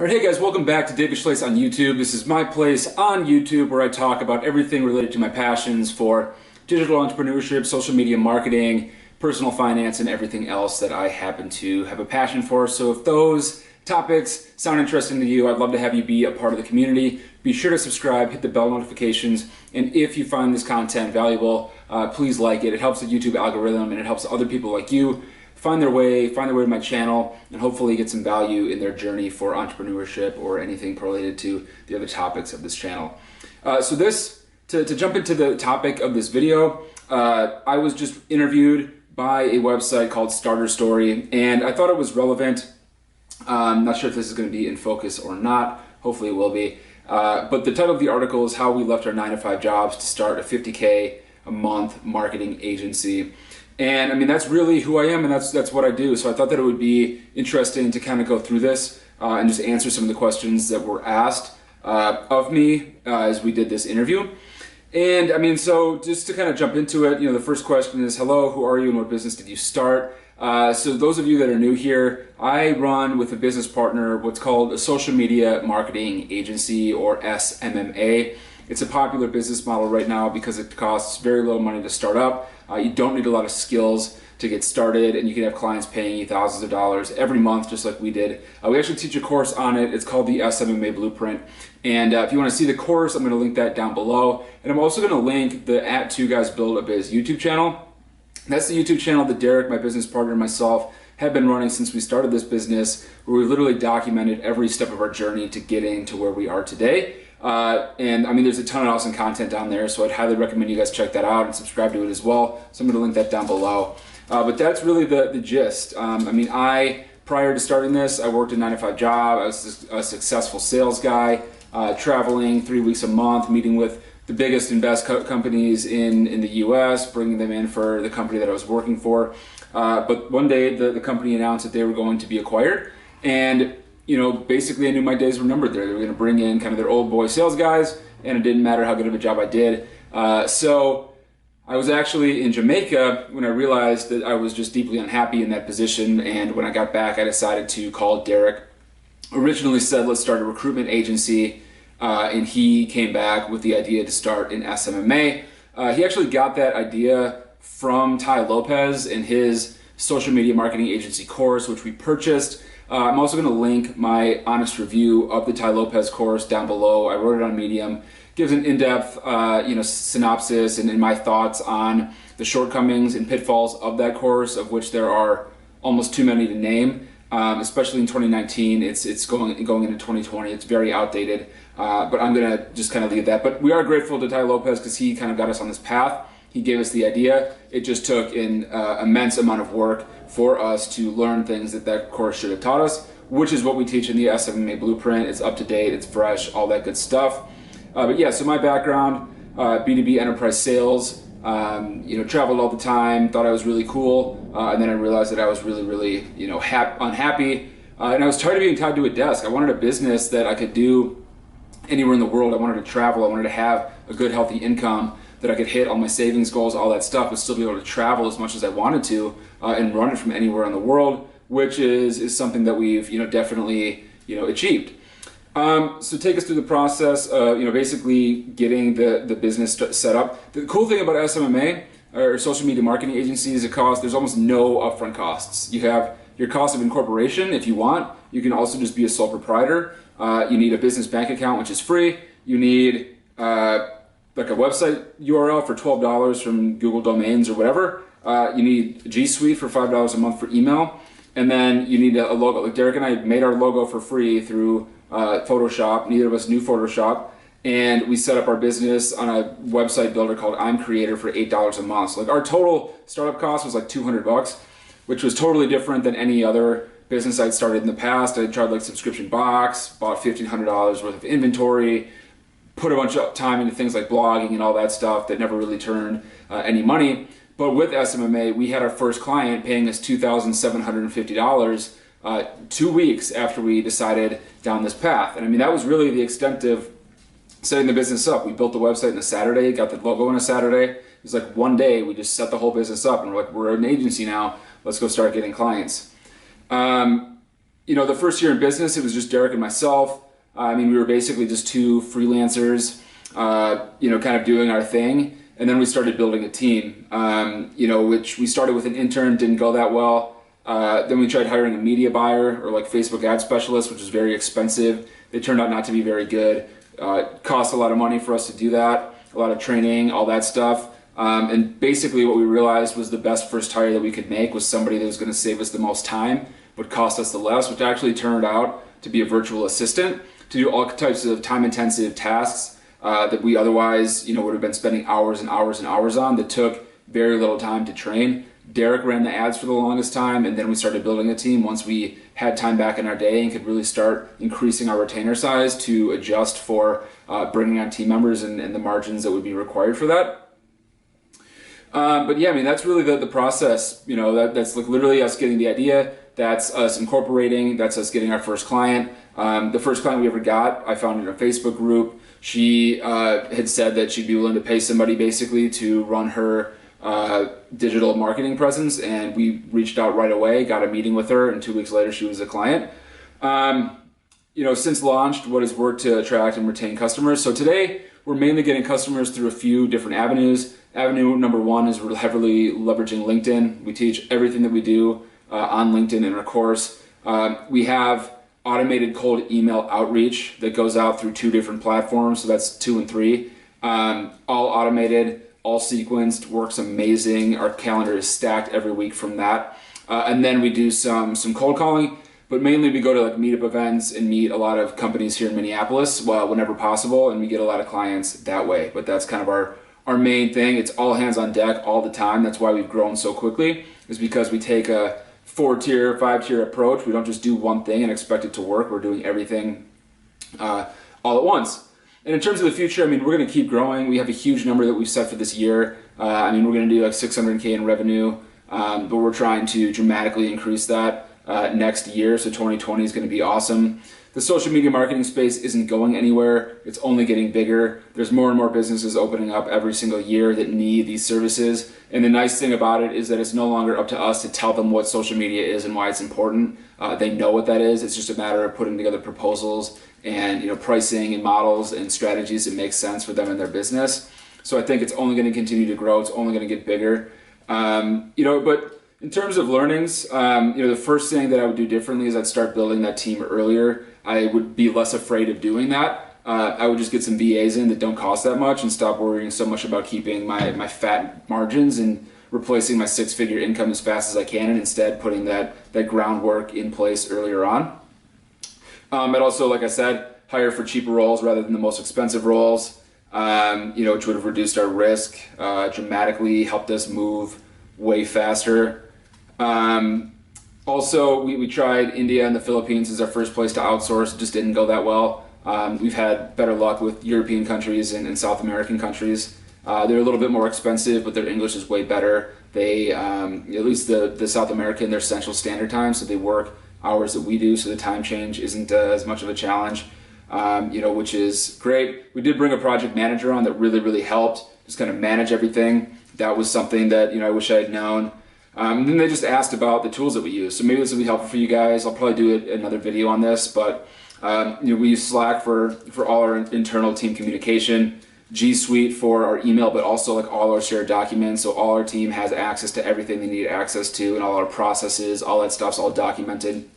All right, hey guys, welcome back to David Schlace on YouTube. This is my place on YouTube where I talk about everything related to my passions for digital entrepreneurship, social media marketing, personal finance, and everything else that I happen to have a passion for. So if those topics sound interesting to you, I'd love to have you be a part of the community. Be sure to subscribe, hit the bell notifications, and if you find this content valuable, please like it. It helps the YouTube algorithm and it helps other people like you find their way to my channel and hopefully get some value in their journey for entrepreneurship or anything related to the other topics of this channel. To jump into the topic of this video, I was just interviewed by a website called Starter Story, and I thought it was relevant. I'm not sure if this is going to be in focus or not. Hopefully it will be. But the title of the article is How We Left Our 9-to-5 Jobs to Start a $50K a month marketing agency. And I mean, that's really who I am, and that's what I do. So I thought that it would be interesting to kind of go through this and just answer some of the questions that were asked of me as we did this interview. And I mean, so just to kind of jump into it, the first question is, hello, who are you and what business did you start? So those of you that are new here, I run with a business partner what's called a social media marketing agency, or SMMA. It's a popular business model right now because it costs very little money to start up. You don't need a lot of skills to get started, and you can have clients paying you thousands of dollars every month, just like we did. We actually teach a course on it. It's called the SMMA Blueprint. And if you want to see the course, I'm going to link that down below. And I'm also going to link the @2guysbuildabiz YouTube channel. That's the YouTube channel that Derek, my business partner, and myself have been running since we started this business, where we literally documented every step of our journey to getting to where we are today. And I mean, there's a ton of awesome content down there, so I'd highly recommend you guys check that out and subscribe to it as well. So I'm going to link that down below. But that's really the gist. I mean, prior to starting this, I worked a 9-to-5 job. I was a successful sales guy, traveling 3 weeks a month, meeting with the biggest and best companies in the US, bringing them in for the company that I was working for. But one day the company announced that they were going to be acquired, and basically I knew my days were numbered there. They were going to bring in kind of their old boy sales guys, and it didn't matter how good of a job I did. So I was actually in Jamaica when I realized that I was just deeply unhappy in that position, and when I got back, I decided to call Derek. Originally said, let's start a recruitment agency, and he came back with the idea to start an SMMA. He actually got that idea from Tai Lopez in his social media marketing agency course, which we purchased. I'm also going to link my honest review of the Tai Lopez course down below. I wrote it on Medium. Gives an in-depth synopsis and my thoughts on the shortcomings and pitfalls of that course, of which there are almost too many to name. Especially in 2019, it's going into 2020. It's very outdated, but I'm going to just kind of leave that. But we are grateful to Tai Lopez because he kind of got us on this path. He gave us the idea. It just took an immense amount of work for us to learn things that course should have taught us, which is what we teach in the SMMA Blueprint. It's up to date, it's fresh, all that good stuff. But yeah, so my background, B2B enterprise sales, traveled all the time, thought I was really cool, and then I realized that I was really unhappy, and I was tired of being tied to a desk. I wanted a business that I could do anywhere in the world. I wanted to travel. I wanted to have a good, healthy income, that I could hit all my savings goals, all that stuff, but still be able to travel as much as I wanted to and run it from anywhere in the world, which is something that we've definitely achieved. So take us through the process of basically getting the business set up. The cool thing about SMMA or social media marketing agencies, there's almost no upfront costs. You have your cost of incorporation if you want. You can also just be a sole proprietor. You need a business bank account, which is free. You need like a website URL for $12 from Google Domains or whatever. You need G Suite for $5 a month for email. And then you need a logo. Like Derek and I made our logo for free through Photoshop. Neither of us knew Photoshop. And we set up our business on a website builder called I'm Creator for $8 a month. So like our total startup cost was like $200, which was totally different than any other business I'd started in the past. I tried like Subscription Box, bought $1,500 worth of inventory, put a bunch of time into things like blogging and all that stuff that never really turned any money. But with SMMA, we had our first client paying us $2,750 2 weeks after we decided down this path. And I mean, that was really the extent of setting the business up. We built the website on a Saturday, got the logo on a Saturday. It was like one day we just set the whole business up and we're like, we're an agency now, let's go start getting clients. The first year in business, it was just Derek and myself. I mean, we were basically just two freelancers, kind of doing our thing. And then we started building a team, which we started with an intern, didn't go that well. Then we tried hiring a media buyer or like Facebook ad specialist, which was very expensive. They turned out not to be very good. It cost a lot of money for us to do that, a lot of training, all that stuff. And basically what we realized was the best first hire that we could make was somebody that was going to save us the most time, but cost us the less, which actually turned out to be a virtual assistant to do all types of time-intensive tasks that we otherwise, would have been spending hours and hours and hours on that took very little time to train. Derek ran the ads for the longest time, and then we started building a team once we had time back in our day and could really start increasing our retainer size to adjust for bringing on team members and the margins that would be required for that. But yeah, I mean, that's really the process. That's like literally us getting the idea. That's us incorporating. That's us getting our first client. The first client we ever got, I found in a Facebook group. She had said that she'd be willing to pay somebody basically to run her digital marketing presence, and we reached out right away, got a meeting with her, and 2 weeks later she was a client. Since launched, what has worked to attract and retain customers? So today we're mainly getting customers through a few different avenues. Avenue number one is we're heavily leveraging LinkedIn. We teach everything that we do on LinkedIn in our course. We have automated cold email outreach that goes out through 2 different platforms, so that's 2 and 3. All automated, all sequenced, works amazing. Our calendar is stacked every week from that. And then we do some cold calling, but mainly we go to like meetup events and meet a lot of companies here in Minneapolis whenever possible, and we get a lot of clients that way. But that's kind of our main thing. It's all hands on deck all the time. That's why we've grown so quickly, is because we take a 4-tier, 5-tier approach. We don't just do one thing and expect it to work. We're doing everything all at once. And in terms of the future, I mean, we're going to keep growing. We have a huge number that we've set for this year. We're going to do like $600K in revenue, but we're trying to dramatically increase that next year. So 2020 is going to be awesome. The social media marketing space isn't going anywhere. It's only getting bigger. There's more and more businesses opening up every single year that need these services. And the nice thing about it is that it's no longer up to us to tell them what social media is and why it's important. They know what that is. It's just a matter of putting together proposals and pricing and models and strategies that make sense for them and their business. So I think it's only going to continue to grow. It's only going to get bigger. But in terms of learnings, the first thing that I would do differently is I'd start building that team earlier. I would be less afraid of doing that. I would just get some VAs in that don't cost that much and stop worrying so much about keeping my fat margins and replacing my 6-figure income as fast as I can, and instead putting that groundwork in place earlier on. I'd also, like I said, hire for cheaper roles rather than the most expensive roles, which would have reduced our risk dramatically, helped us move way faster. Also, we tried India and the Philippines as our first place to outsource. It just didn't go that well. We've had better luck with European countries and South American countries. They're a little bit more expensive, but their English is way better. They, at least the South American, they're Central Standard Time, so they work hours that we do, so the time change isn't as much of a challenge, which is great. We did bring a project manager on that really, really helped just kind of manage everything. That was something that, I wish I had known. And then they just asked about the tools that we use. So maybe this will be helpful for you guys. I'll probably do another video on this, but we use Slack for all our internal team communication, G Suite for our email, but also like all our shared documents. So all our team has access to everything they need access to, and all our processes, all that stuff's all documented.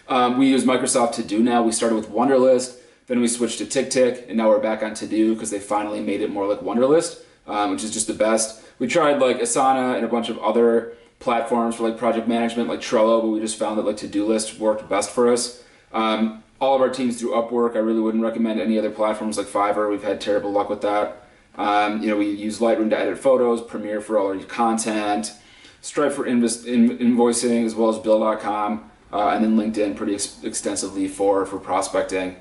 We use Microsoft To Do now. We started with Wunderlist, then we switched to TickTick, and now we're back on To Do because they finally made it more like Wunderlist, which is just the best. We tried like Asana and a bunch of other platforms for like project management, like Trello, but we just found that like To-Do List worked best for us. All of our teams through Upwork. I really wouldn't recommend any other platforms like Fiverr. We've had terrible luck with that. We use Lightroom to edit photos, Premiere for all our content, Stripe for invoicing, as well as Bill.com, and then LinkedIn pretty extensively for prospecting.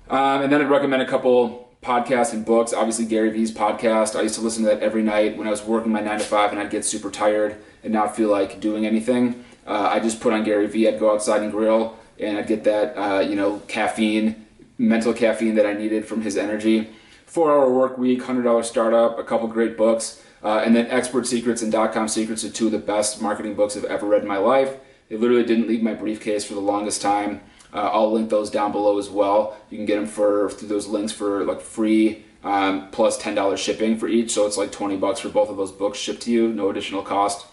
And then I'd recommend a couple podcasts and books. Obviously Gary Vee's podcast. I used to listen to that every night when I was working my 9 to 5 and I'd get super tired and not feel like doing anything. I just put on Gary Vee. I'd go outside and grill, and I'd get that, mental caffeine that I needed from his energy. 4-hour work week, $100 startup, a couple great books, and then Expert Secrets and DotCom Secrets are 2 of the best marketing books I've ever read in my life. They literally didn't leave my briefcase for the longest time. I'll link those down below as well. You can get them through those links for like free plus $10 shipping for each. So it's like 20 bucks for both of those books shipped to you, no additional cost.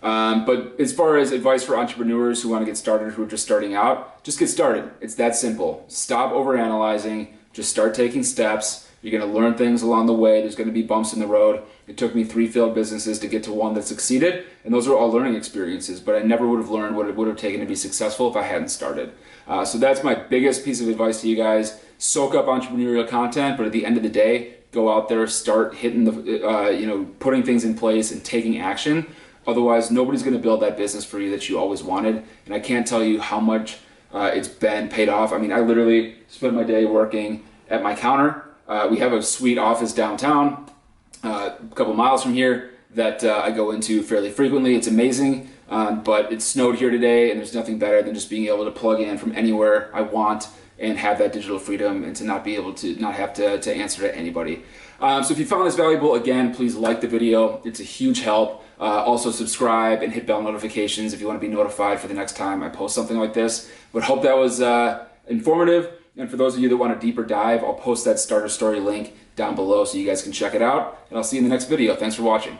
But as far as advice for entrepreneurs who want to get started, who are just starting out, just get started. It's that simple. Stop overanalyzing. Just start taking steps. You're going to learn things along the way. There's going to be bumps in the road. It took me 3 failed businesses to get to one that succeeded, and those are all learning experiences, but I never would have learned what it would have taken to be successful if I hadn't started. So that's my biggest piece of advice to you guys. Soak up entrepreneurial content, but at the end of the day, go out there, start hitting the, putting things in place and taking action. Otherwise, nobody's going to build that business for you that you always wanted, and I can't tell you how much it's been paid off. I mean, I literally spend my day working at my counter. We have a sweet office downtown, a couple miles from here, that I go into fairly frequently. It's amazing, but it snowed here today, and there's nothing better than just being able to plug in from anywhere I want and have that digital freedom and to not have to answer to anybody. So if you found this valuable, again, please like the video. It's a huge help. Also subscribe and hit bell notifications if you want to be notified for the next time I post something like this. But hope that was informative. And for those of you that want a deeper dive, I'll post that starter story link down below so you guys can check it out. And I'll see you in the next video. Thanks for watching.